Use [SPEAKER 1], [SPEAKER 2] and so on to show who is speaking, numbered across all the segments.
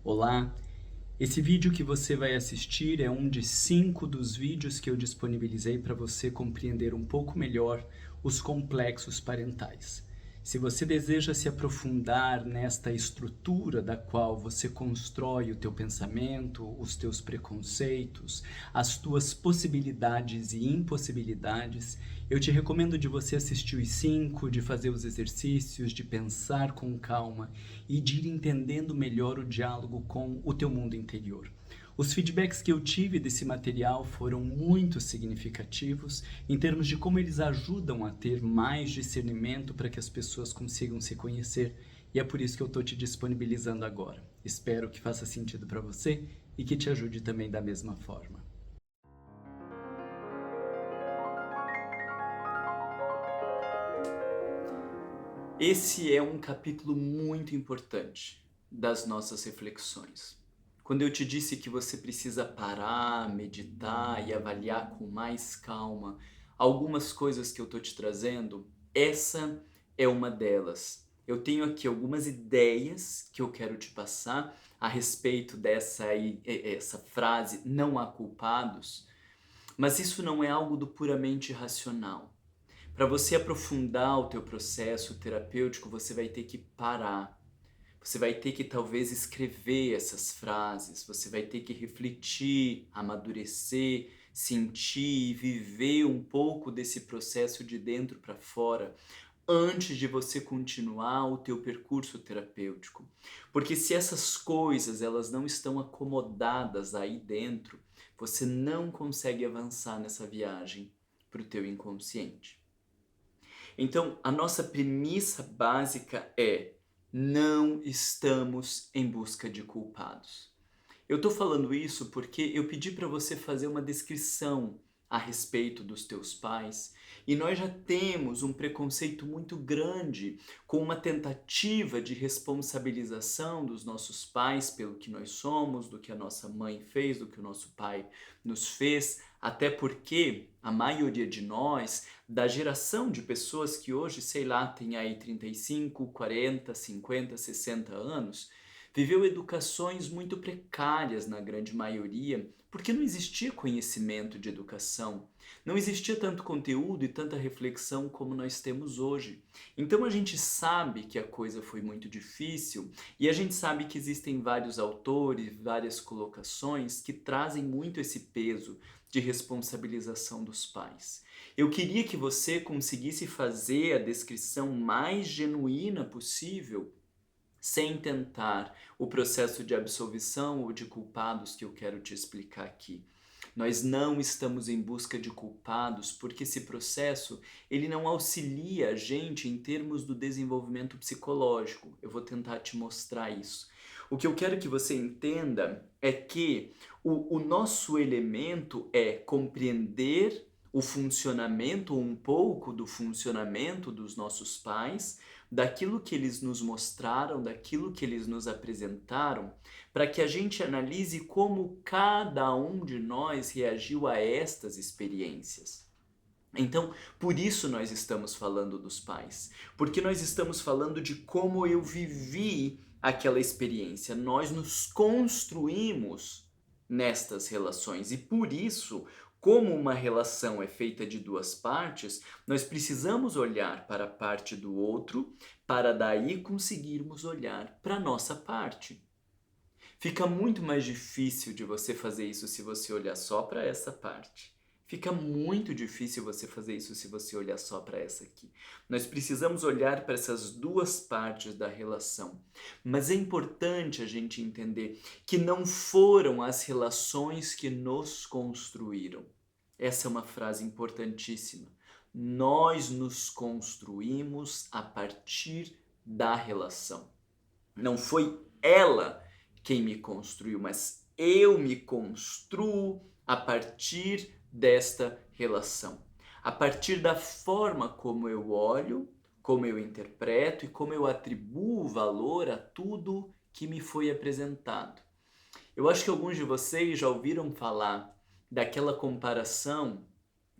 [SPEAKER 1] Olá, esse vídeo que você vai assistir é um de 5 dos vídeos que eu disponibilizei para você compreender um pouco melhor os complexos parentais. Se você deseja se aprofundar nesta estrutura da qual você constrói o teu pensamento, os teus preconceitos, as tuas possibilidades e impossibilidades, eu te recomendo de você assistir os 5, de fazer os exercícios, de pensar com calma e de ir entendendo melhor o diálogo com o teu mundo interior. Os feedbacks que eu tive desse material foram muito significativos em termos de como eles ajudam a ter mais discernimento para que as pessoas consigam se conhecer, e é por isso que eu estou te disponibilizando agora. Espero que faça sentido para você e que te ajude também da mesma forma. Esse é um capítulo muito importante das nossas reflexões. Quando eu te disse que você precisa parar, meditar e avaliar com mais calma algumas coisas que eu estou te trazendo, essa é uma delas. Eu tenho aqui algumas ideias que eu quero te passar a respeito essa frase, não há culpados, mas isso não é algo do puramente racional. Para você aprofundar o teu processo terapêutico, você vai ter que parar. Você vai ter que talvez escrever essas frases, você vai ter que refletir, amadurecer, sentir e viver um pouco desse processo de dentro para fora antes de você continuar o teu percurso terapêutico. Porque se essas coisas elas não estão acomodadas aí dentro, você não consegue avançar nessa viagem para o teu inconsciente. Então, a nossa premissa básica é: não estamos em busca de culpados. Eu estou falando isso porque eu pedi para você fazer uma descrição a respeito dos teus pais e nós já temos um preconceito muito grande com uma tentativa de responsabilização dos nossos pais pelo que nós somos, do que a nossa mãe fez, do que o nosso pai nos fez, até porque a maioria de nós, da geração de pessoas que hoje, sei lá, tem aí 35, 40, 50, 60 anos, viveu educações muito precárias na grande maioria, porque não existia conhecimento de educação, não existia tanto conteúdo e tanta reflexão como nós temos hoje. Então a gente sabe que a coisa foi muito difícil e a gente sabe que existem vários autores, várias colocações que trazem muito esse peso de responsabilização dos pais. Eu queria que você conseguisse fazer a descrição mais genuína possível sem tentar o processo de absolvição ou de culpados que eu quero te explicar aqui. Nós não estamos em busca de culpados porque esse processo ele não auxilia a gente em termos do desenvolvimento psicológico. Eu vou tentar te mostrar isso. O que eu quero que você entenda é que o nosso elemento é compreender o funcionamento, um pouco do funcionamento dos nossos pais, daquilo que eles nos mostraram, daquilo que eles nos apresentaram, para que a gente analise como cada um de nós reagiu a estas experiências. Então, por isso nós estamos falando dos pais, porque nós estamos falando de como eu vivi aquela experiência. Nós nos construímos nestas relações e por isso, como uma relação é feita de duas partes, nós precisamos olhar para a parte do outro para daí conseguirmos olhar para a nossa parte. Fica muito mais difícil de você fazer isso se você olhar só para essa parte. Fica muito difícil você fazer isso se você olhar só para essa aqui. Nós precisamos olhar para essas duas partes da relação. Mas é importante a gente entender que não foram as relações que nos construíram. Essa é uma frase importantíssima. Nós nos construímos a partir da relação. Não foi ela quem me construiu, mas eu me construo a partir desta relação. A partir da forma como eu olho, como eu interpreto e como eu atribuo valor a tudo que me foi apresentado. Eu acho que alguns de vocês já ouviram falar daquela comparação,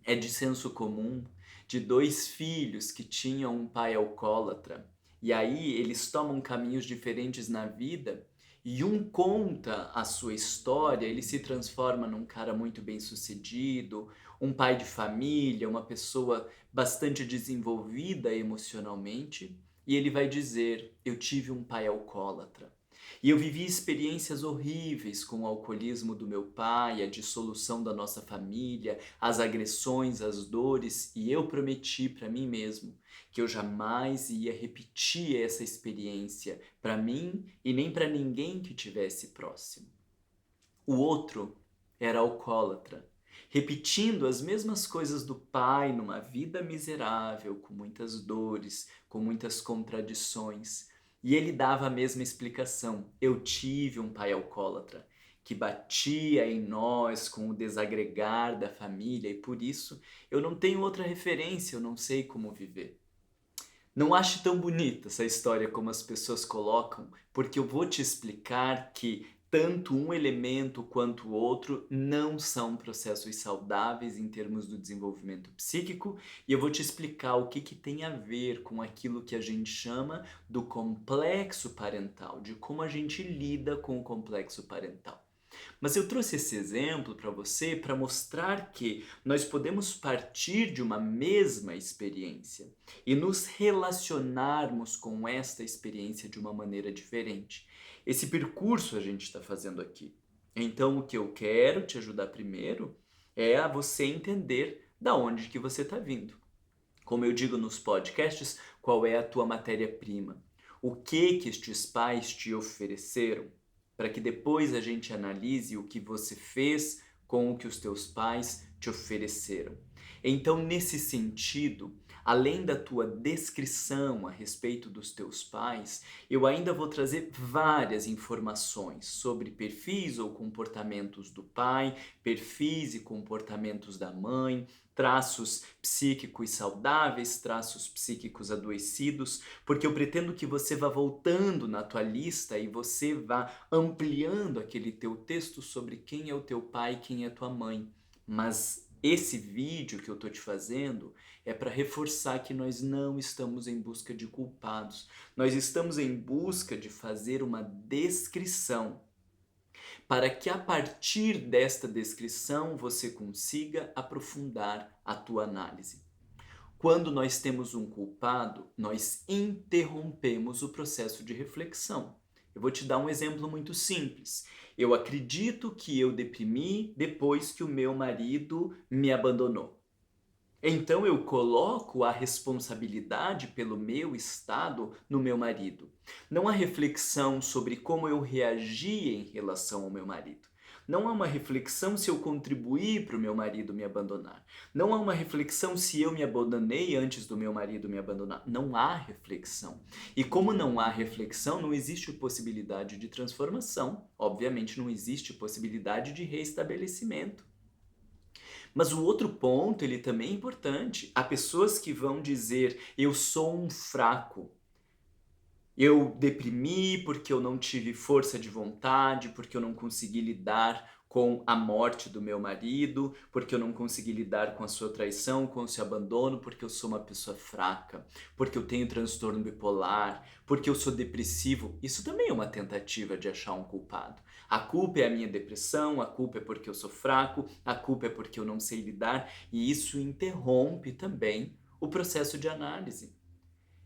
[SPEAKER 1] é de senso comum, de dois filhos que tinham um pai alcoólatra. E aí eles tomam caminhos diferentes na vida E um conta a sua história, ele se transforma num cara muito bem-sucedido, um pai de família, uma pessoa bastante desenvolvida emocionalmente, e ele vai dizer: Eu tive um pai alcoólatra. E eu vivi experiências horríveis com o alcoolismo do meu pai, a dissolução da nossa família, as agressões, as dores, e eu prometi para mim mesmo que eu jamais ia repetir essa experiência para mim e nem para ninguém que tivesse próximo. O outro era alcoólatra, repetindo as mesmas coisas do pai numa vida miserável, com muitas dores, com muitas contradições. E ele dava a mesma explicação: eu tive um pai alcoólatra que batia em nós com o desagregar da família e por isso eu não tenho outra referência, eu não sei como viver. Não ache tão bonita essa história como as pessoas colocam, porque eu vou te explicar que tanto um elemento quanto o outro não são processos saudáveis em termos do desenvolvimento psíquico, e eu vou te explicar o que tem a ver com aquilo que a gente chama do complexo parental, de como a gente lida com o complexo parental. Mas eu trouxe esse exemplo para você para mostrar que nós podemos partir de uma mesma experiência e nos relacionarmos com esta experiência de uma maneira diferente. Esse percurso a gente está fazendo aqui. Então, o que eu quero te ajudar primeiro é a você entender da onde que você está vindo. Como eu digo nos podcasts, qual é a tua matéria-prima? O que estes pais te ofereceram? Para que depois a gente analise o que você fez com o que os teus pais te ofereceram. Então, nesse sentido, além da tua descrição a respeito dos teus pais, eu ainda vou trazer várias informações sobre perfis ou comportamentos do pai, perfis e comportamentos da mãe, traços psíquicos saudáveis, traços psíquicos adoecidos, porque eu pretendo que você vá voltando na tua lista e você vá ampliando aquele teu texto sobre quem é o teu pai e quem é a tua mãe. Mas esse vídeo que eu tô te fazendo é para reforçar que nós não estamos em busca de culpados. Nós estamos em busca de fazer uma descrição para que a partir desta descrição você consiga aprofundar a tua análise. Quando nós temos um culpado, nós interrompemos o processo de reflexão. Eu vou te dar um exemplo muito simples. Eu acredito que eu deprimi depois que o meu marido me abandonou. Então eu coloco a responsabilidade pelo meu estado no meu marido. Não há reflexão sobre como eu reagi em relação ao meu marido. Não há uma reflexão se eu contribuí para o meu marido me abandonar. Não há uma reflexão se eu me abandonei antes do meu marido me abandonar. Não há reflexão. E como não há reflexão, não existe possibilidade de transformação. Obviamente não existe possibilidade de reestabelecimento. Mas o outro ponto, ele também é importante. Há pessoas que vão dizer: eu sou um fraco. Eu deprimi porque eu não tive força de vontade, porque eu não consegui lidar com a morte do meu marido, porque eu não consegui lidar com a sua traição, com o seu abandono, porque eu sou uma pessoa fraca, porque eu tenho transtorno bipolar, porque eu sou depressivo. Isso também é uma tentativa de achar um culpado. A culpa é a minha depressão, a culpa é porque eu sou fraco, a culpa é porque eu não sei lidar, e isso interrompe também o processo de análise.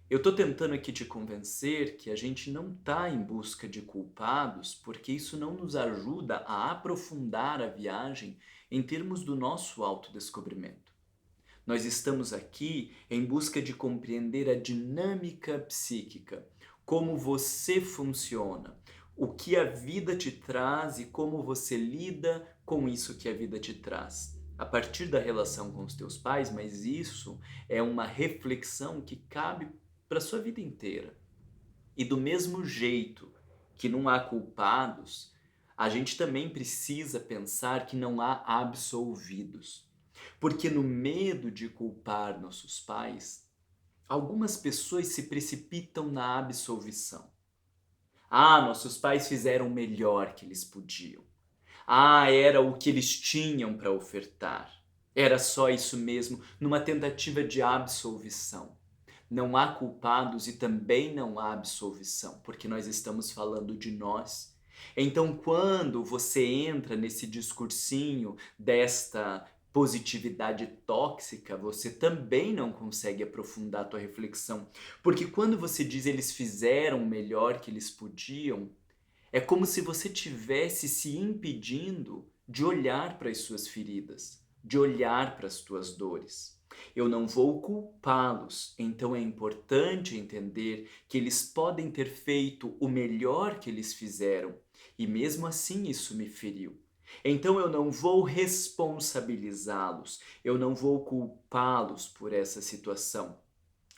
[SPEAKER 1] Eu estou tentando aqui te convencer que a gente não está em busca de culpados, porque isso não nos ajuda a aprofundar a viagem em termos do nosso autodescobrimento. Nós estamos aqui em busca de compreender a dinâmica psíquica, como você funciona, o que a vida te traz e como você lida com isso que a vida te traz. A partir da relação com os teus pais, mas isso é uma reflexão que cabe para a sua vida inteira. E do mesmo jeito que não há culpados, a gente também precisa pensar que não há absolvidos. Porque no medo de culpar nossos pais, algumas pessoas se precipitam na absolvição. Ah, nossos pais fizeram o melhor que eles podiam. Ah, era o que eles tinham para ofertar. Era só isso mesmo, numa tentativa de absolvição. Não há culpados e também não há absolvição, porque nós estamos falando de nós. Então, quando você entra nesse discursinho desta positividade tóxica, você também não consegue aprofundar a tua reflexão, porque quando você diz eles fizeram o melhor que eles podiam, é como se você tivesse se impedindo de olhar para as suas feridas, de olhar para as tuas dores. Eu não vou culpá-los, então é importante entender que eles podem ter feito o melhor que eles fizeram e mesmo assim isso me feriu. Então eu não vou responsabilizá-los, eu não vou culpá-los por essa situação.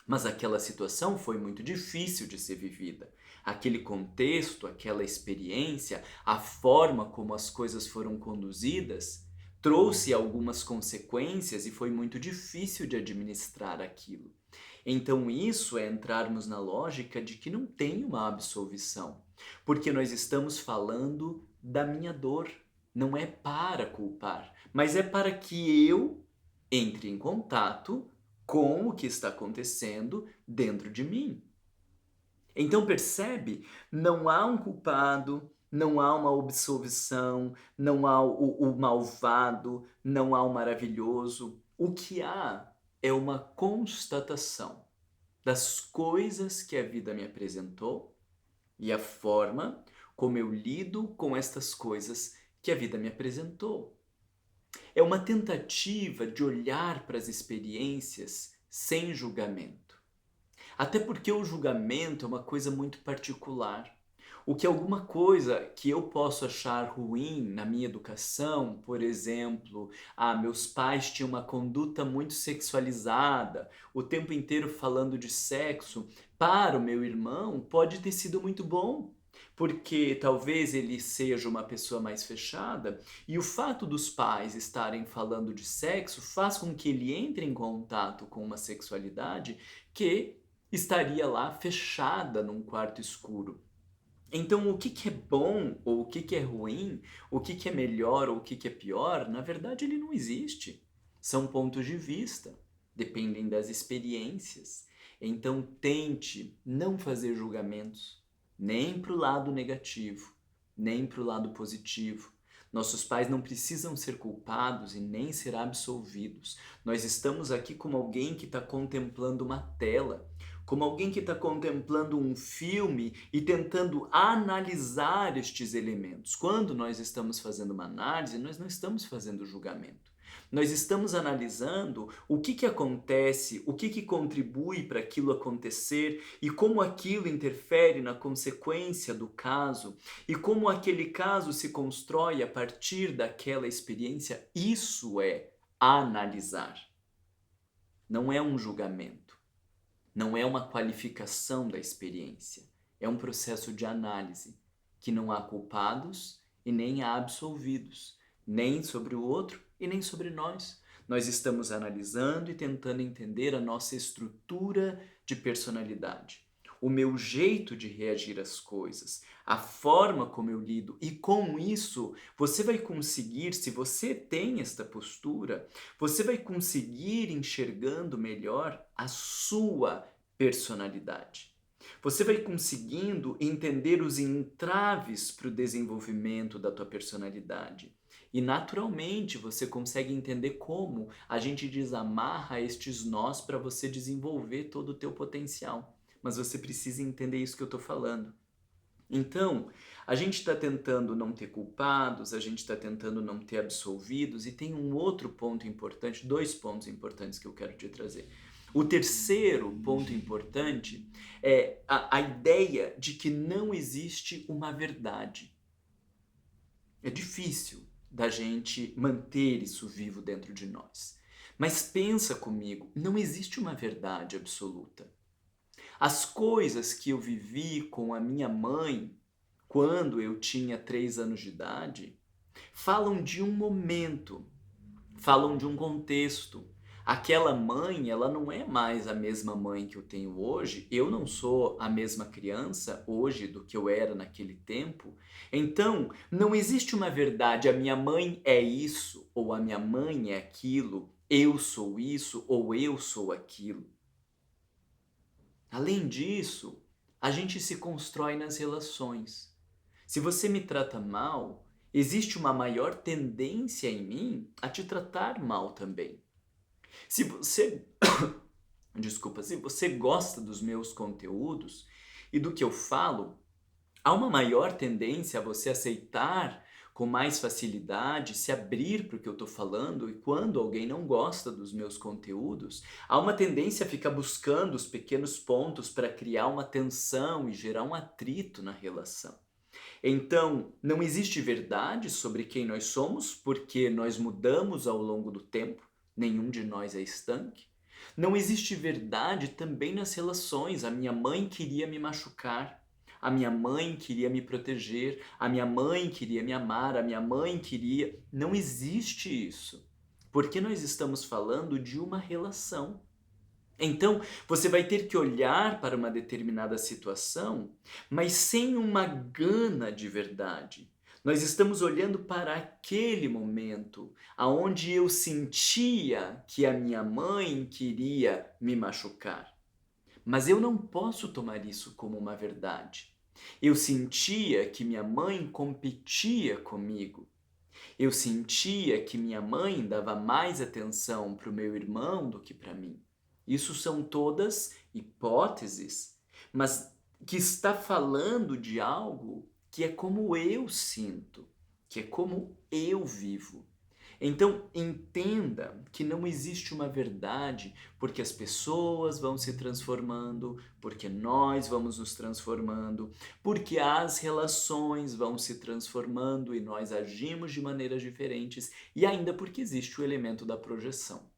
[SPEAKER 1] Mas aquela situação foi muito difícil de ser vivida. Aquele contexto, aquela experiência, a forma como as coisas foram conduzidas, trouxe algumas consequências e foi muito difícil de administrar aquilo. Então, isso é entrarmos na lógica de que não tem uma absolvição, porque nós estamos falando da minha dor. Não é para culpar, mas é para que eu entre em contato com o que está acontecendo dentro de mim. Então percebe, não há um culpado, não há uma absolvição, não há o malvado, não há o maravilhoso. O que há é uma constatação das coisas que a vida me apresentou e a forma como eu lido com estas coisas que a vida me apresentou. É uma tentativa de olhar para as experiências sem julgamento. Até porque o julgamento é uma coisa muito particular. O que alguma coisa que eu posso achar ruim na minha educação, por exemplo, meus pais tinham uma conduta muito sexualizada, o tempo inteiro falando de sexo, para o meu irmão pode ter sido muito bom, porque talvez ele seja uma pessoa mais fechada e o fato dos pais estarem falando de sexo faz com que ele entre em contato com uma sexualidade que estaria lá fechada num quarto escuro. Então, o que que é bom ou o que que é ruim, o que que é melhor ou o que que é pior, na verdade ele não existe. São pontos de vista, dependem das experiências. Então, tente não fazer julgamentos, nem para o lado negativo, nem para o lado positivo. Nossos pais não precisam ser culpados e nem ser absolvidos. Nós estamos aqui como alguém que está contemplando uma tela, como alguém que está contemplando um filme e tentando analisar estes elementos. Quando nós estamos fazendo uma análise, nós não estamos fazendo julgamento. Nós estamos analisando o que acontece, o que contribui para aquilo acontecer e como aquilo interfere na consequência do caso e como aquele caso se constrói a partir daquela experiência. Isso é analisar. Não é um julgamento. Não é uma qualificação da experiência, é um processo de análise, que não há culpados e nem há absolvidos, nem sobre o outro e nem sobre nós. Nós estamos analisando e tentando entender a nossa estrutura de personalidade, o meu jeito de reagir às coisas, a forma como eu lido, e com isso você vai conseguir, se você tem esta postura, você vai conseguir enxergando melhor a sua personalidade. Você vai conseguindo entender os entraves para o desenvolvimento da tua personalidade. E naturalmente você consegue entender como a gente desamarra estes nós para você desenvolver todo o teu potencial. Mas você precisa entender isso que eu estou falando. Então, a gente está tentando não ter culpados, a gente está tentando não ter absolvidos, e tem um outro ponto importante, dois pontos importantes que eu quero te trazer. O terceiro ponto importante é a ideia de que não existe uma verdade. É difícil da gente manter isso vivo dentro de nós. Mas pensa comigo, não existe uma verdade absoluta. As coisas que eu vivi com a minha mãe quando eu tinha 3 anos de idade falam de um momento, falam de um contexto. Aquela mãe, ela não é mais a mesma mãe que eu tenho hoje. Eu não sou a mesma criança hoje do que eu era naquele tempo. Então, não existe uma verdade. A minha mãe é isso, ou a minha mãe é aquilo. Eu sou isso, ou eu sou aquilo. Além disso, a gente se constrói nas relações. Se você me trata mal, existe uma maior tendência em mim a te tratar mal também. Se você, desculpa, se você gosta dos meus conteúdos e do que eu falo, há uma maior tendência a você aceitar com mais facilidade, se abrir para o que eu estou falando, e quando alguém não gosta dos meus conteúdos, há uma tendência a ficar buscando os pequenos pontos para criar uma tensão e gerar um atrito na relação. Então, não existe verdade sobre quem nós somos, porque nós mudamos ao longo do tempo, nenhum de nós é estanque. Não existe verdade também nas relações. A minha mãe queria me machucar, a minha mãe queria me proteger, a minha mãe queria me amar, a minha mãe queria. Não existe isso, porque nós estamos falando de uma relação. Então, você vai ter que olhar para uma determinada situação, mas sem uma gana de verdade. Nós estamos olhando para aquele momento aonde eu sentia que a minha mãe queria me machucar. Mas eu não posso tomar isso como uma verdade. Eu sentia que minha mãe competia comigo. Eu sentia que minha mãe dava mais atenção para o meu irmão do que para mim. Isso são todas hipóteses, mas que está falando de algo que é como eu sinto, que é como eu vivo. Então, entenda que não existe uma verdade, porque as pessoas vão se transformando, porque nós vamos nos transformando, porque as relações vão se transformando e nós agimos de maneiras diferentes, e ainda porque existe o elemento da projeção.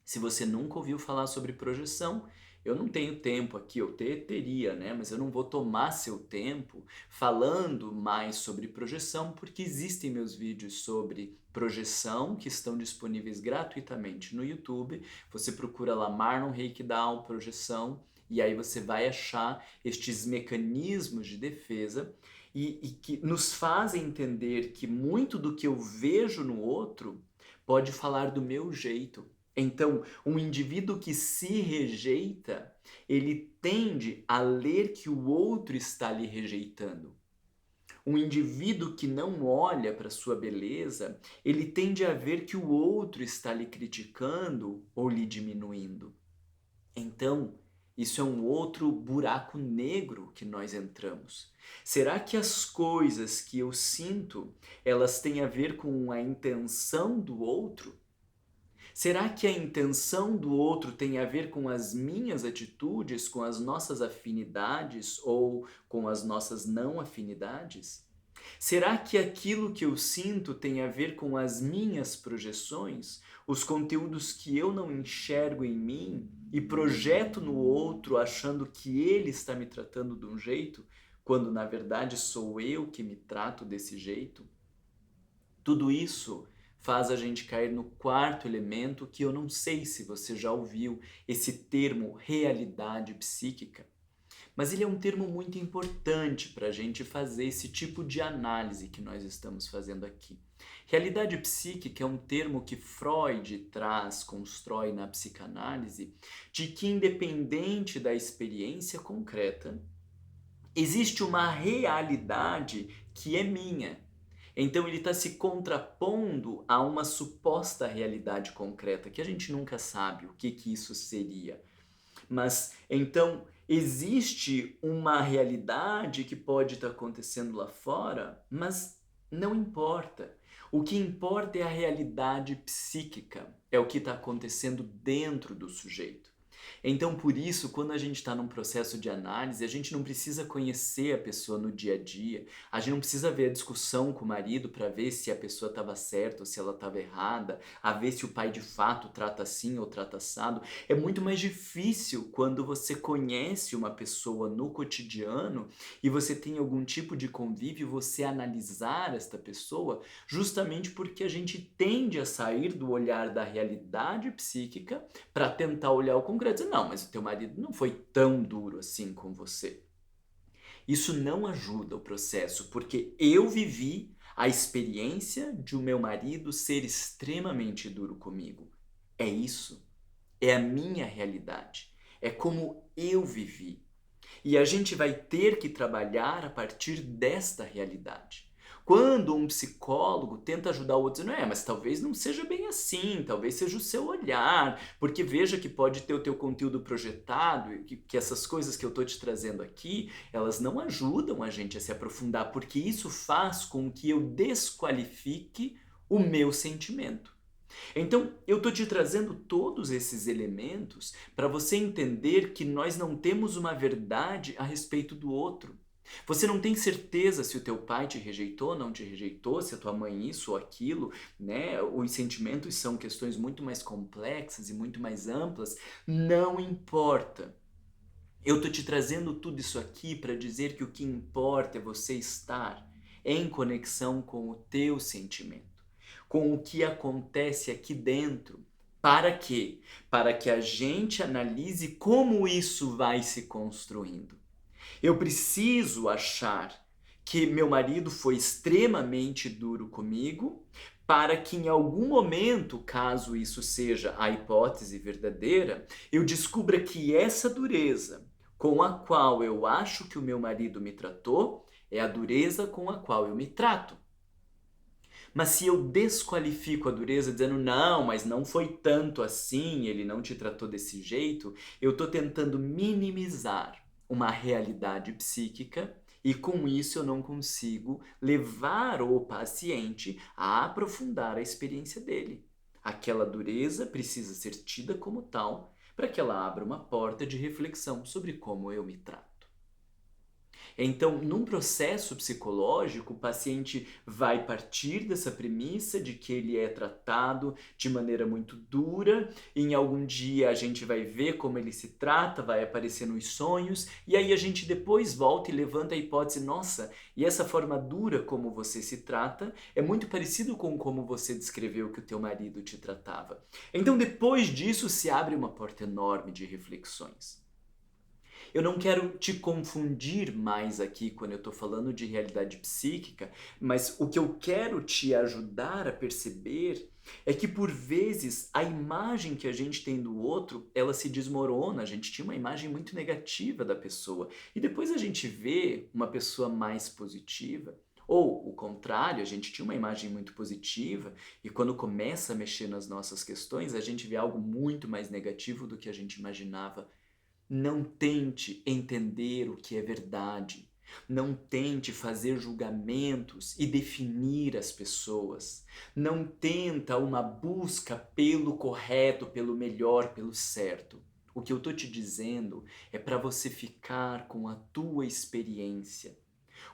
[SPEAKER 1] Se você nunca ouviu falar sobre projeção, eu não tenho tempo aqui, eu teria, né? Mas eu não vou tomar seu tempo falando mais sobre projeção, porque existem meus vídeos sobre projeção que estão disponíveis gratuitamente no YouTube. Você procura lá Marlon Reiki Down projeção e aí você vai achar estes mecanismos de defesa e que nos fazem entender que muito do que eu vejo no outro pode falar do meu jeito. Então, um indivíduo que se rejeita, ele tende a ler que o outro está lhe rejeitando. Um indivíduo que não olha para sua beleza, ele tende a ver que o outro está lhe criticando ou lhe diminuindo. Então, isso é um outro buraco negro que nós entramos. Será que as coisas que eu sinto, elas têm a ver com a intenção do outro? Será que a intenção do outro tem a ver com as minhas atitudes, com as nossas afinidades ou com as nossas não afinidades? Será que aquilo que eu sinto tem a ver com as minhas projeções, os conteúdos que eu não enxergo em mim e projeto no outro achando que ele está me tratando de um jeito, quando na verdade sou eu que me trato desse jeito? Tudo isso faz a gente cair no quarto elemento que eu não sei se você já ouviu, esse termo realidade psíquica. Mas ele é um termo muito importante para a gente fazer esse tipo de análise que nós estamos fazendo aqui. Realidade psíquica é um termo que Freud traz, constrói na psicanálise, de que independente da experiência concreta, existe uma realidade que é minha. Então ele está se contrapondo a uma suposta realidade concreta, que a gente nunca sabe o que isso seria. Mas então existe uma realidade que pode estar acontecendo lá fora, mas não importa. O que importa é a realidade psíquica, é o que está acontecendo dentro do sujeito. Então, por isso, quando a gente está num processo de análise, a gente não precisa conhecer a pessoa no dia a dia, a gente não precisa ver a discussão com o marido para ver se a pessoa estava certa ou se ela estava errada, a ver se o pai de fato trata assim ou trata assado. É muito mais difícil quando você conhece uma pessoa no cotidiano e você tem algum tipo de convívio, você analisar esta pessoa, justamente porque a gente tende a sair do olhar da realidade psíquica para tentar olhar o concreto. Dizer, não, mas o teu marido não foi tão duro assim com você. Isso não ajuda o processo, porque eu vivi a experiência de o meu marido ser extremamente duro comigo. É isso. É a minha realidade. É como eu vivi. E a gente vai ter que trabalhar a partir desta realidade. Quando um psicólogo tenta ajudar o outro, dizendo, mas talvez não seja bem assim, talvez seja o seu olhar, porque veja que pode ter o teu conteúdo projetado, e que essas coisas que eu estou te trazendo aqui, elas não ajudam a gente a se aprofundar, porque isso faz com que eu desqualifique o meu sentimento. Então, eu estou te trazendo todos esses elementos para você entender que nós não temos uma verdade a respeito do outro. Você não tem certeza se o teu pai te rejeitou ou não te rejeitou, se a tua mãe isso ou aquilo, né? Os sentimentos são questões muito mais complexas e muito mais amplas. Não importa. Eu estou te trazendo tudo isso aqui para dizer que o que importa é você estar em conexão com o teu sentimento, com o que acontece aqui dentro. Para quê? Para que a gente analise como isso vai se construindo. Eu preciso achar que meu marido foi extremamente duro comigo, para que em algum momento, caso isso seja a hipótese verdadeira, eu descubra que essa dureza com a qual eu acho que o meu marido me tratou é a dureza com a qual eu me trato. Mas se eu desqualifico a dureza dizendo não, mas não foi tanto assim, ele não te tratou desse jeito, eu estou tentando minimizar uma realidade psíquica e com isso eu não consigo levar o paciente a aprofundar a experiência dele. Aquela dureza precisa ser tida como tal para que ela abra uma porta de reflexão sobre como eu me trato. Então, num processo psicológico, o paciente vai partir dessa premissa de que ele é tratado de maneira muito dura, e em algum dia a gente vai ver como ele se trata, vai aparecer nos sonhos, e aí a gente depois volta e levanta a hipótese, nossa, e essa forma dura como você se trata é muito parecido com como você descreveu que o teu marido te tratava. Então, depois disso, se abre uma porta enorme de reflexões. Eu não quero te confundir mais aqui quando eu estou falando de realidade psíquica, mas o que eu quero te ajudar a perceber é que por vezes a imagem que a gente tem do outro, ela se desmorona, a gente tinha uma imagem muito negativa da pessoa e depois a gente vê uma pessoa mais positiva. Ou o contrário, a gente tinha uma imagem muito positiva e quando começa a mexer nas nossas questões, a gente vê algo muito mais negativo do que a gente imaginava. Não tente entender o que é verdade. Não tente fazer julgamentos e definir as pessoas. Não tenta uma busca pelo correto, pelo melhor, pelo certo. O que eu estou te dizendo é para você ficar com a tua experiência.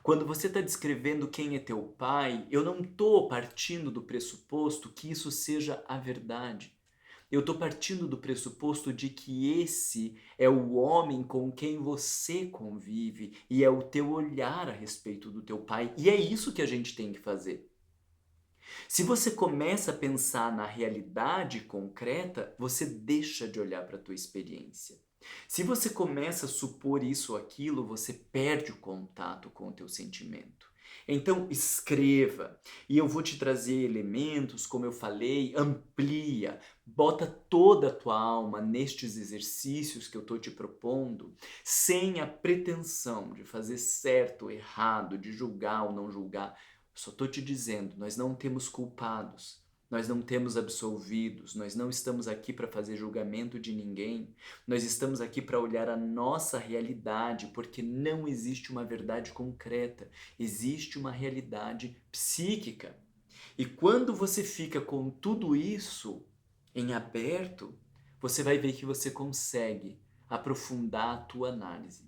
[SPEAKER 1] Quando você está descrevendo quem é teu pai, eu não estou partindo do pressuposto que isso seja a verdade. Eu estou partindo do pressuposto de que esse é o homem com quem você convive e é o teu olhar a respeito do teu pai. E é isso que a gente tem que fazer. Se você começa a pensar na realidade concreta, você deixa de olhar para a tua experiência. Se você começa a supor isso ou aquilo, você perde o contato com o teu sentimento. Então escreva, e eu vou te trazer elementos, como eu falei, amplia, bota toda a tua alma nestes exercícios que eu estou te propondo, sem a pretensão de fazer certo ou errado, de julgar ou não julgar. Só estou te dizendo, nós não temos culpados, nós não temos absolvidos, nós não estamos aqui para fazer julgamento de ninguém, nós estamos aqui para olhar a nossa realidade, porque não existe uma verdade concreta, existe uma realidade psíquica. E quando você fica com tudo isso em aberto, você vai ver que você consegue aprofundar a tua análise.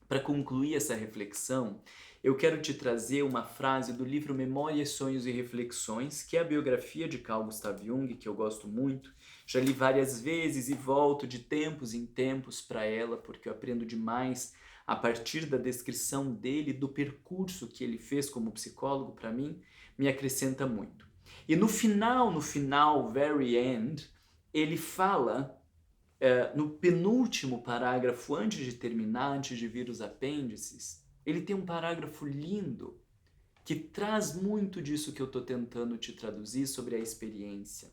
[SPEAKER 1] Para concluir essa reflexão, eu quero te trazer uma frase do livro Memórias, Sonhos e Reflexões, que é a biografia de Carl Gustav Jung, que eu gosto muito. Já li várias vezes e volto de tempos em tempos para ela, porque eu aprendo demais a partir da descrição dele, do percurso que ele fez como psicólogo para mim, me acrescenta muito. E no final, very end, ele fala no penúltimo parágrafo, antes de terminar, antes de vir os apêndices, ele tem um parágrafo lindo que traz muito disso que eu estou tentando te traduzir sobre a experiência.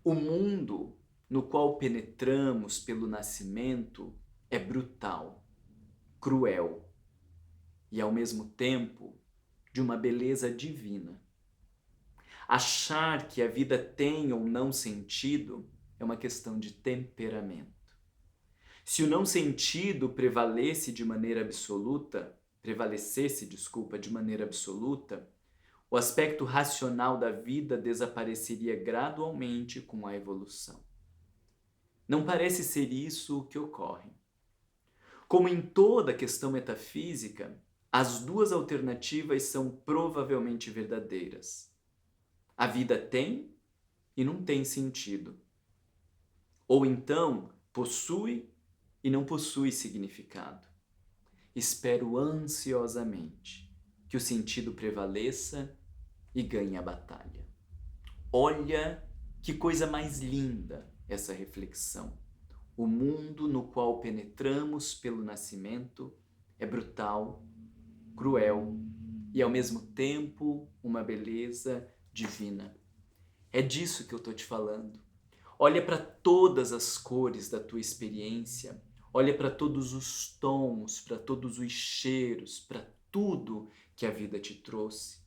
[SPEAKER 1] O mundo no qual penetramos pelo nascimento é brutal, cruel e, ao mesmo tempo, de uma beleza divina. Achar que a vida tem ou não sentido é uma questão de temperamento. Se o não sentido prevalecesse, de maneira absoluta, o aspecto racional da vida desapareceria gradualmente com a evolução. Não parece ser isso o que ocorre. Como em toda questão metafísica, as duas alternativas são provavelmente verdadeiras. A vida tem e não tem sentido. Ou então, possui e não possui significado. Espero ansiosamente que o sentido prevaleça e ganhe a batalha. Olha que coisa mais linda essa reflexão. O mundo no qual penetramos pelo nascimento é brutal, cruel e ao mesmo tempo uma beleza divina. É disso que eu estou te falando. Olha para todas as cores da tua experiência, olha para todos os tons, para todos os cheiros, para tudo que a vida te trouxe.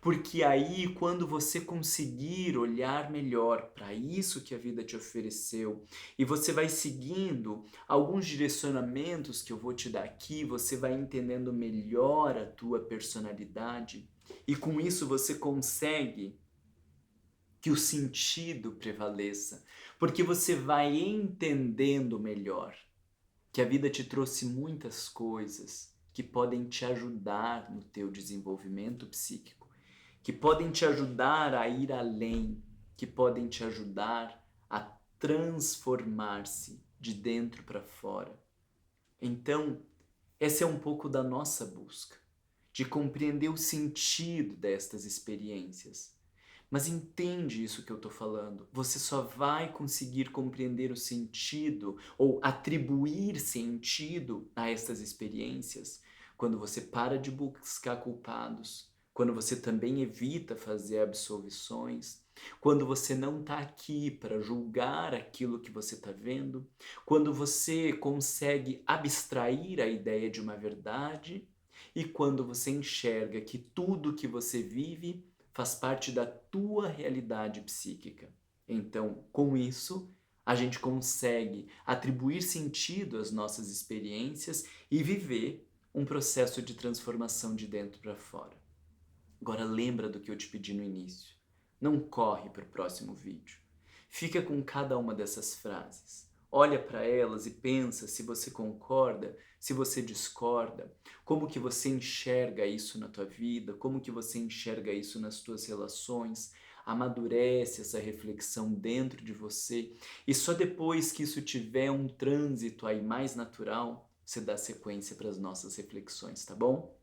[SPEAKER 1] Porque aí, quando você conseguir olhar melhor para isso que a vida te ofereceu e você vai seguindo alguns direcionamentos que eu vou te dar aqui, você vai entendendo melhor a tua personalidade e com isso você consegue que o sentido prevaleça, porque você vai entendendo melhor que a vida te trouxe muitas coisas que podem te ajudar no teu desenvolvimento psíquico, que podem te ajudar a ir além, que podem te ajudar a transformar-se de dentro para fora. Então, essa é um pouco da nossa busca, de compreender o sentido destas experiências. Mas entende isso que eu estou falando. Você só vai conseguir compreender o sentido ou atribuir sentido a estas experiências quando você para de buscar culpados, quando você também evita fazer absolvições, quando você não está aqui para julgar aquilo que você está vendo, quando você consegue abstrair a ideia de uma verdade e quando você enxerga que tudo que você vive faz parte da tua realidade psíquica. Então, com isso, a gente consegue atribuir sentido às nossas experiências e viver um processo de transformação de dentro para fora. Agora lembra do que eu te pedi no início. Não corre para o próximo vídeo. Fica com cada uma dessas frases. Olha para elas e pensa se você concorda, se você discorda, como que você enxerga isso na tua vida, como que você enxerga isso nas tuas relações, amadurece essa reflexão dentro de você e só depois que isso tiver um trânsito aí mais natural, você dá sequência para as nossas reflexões, tá bom?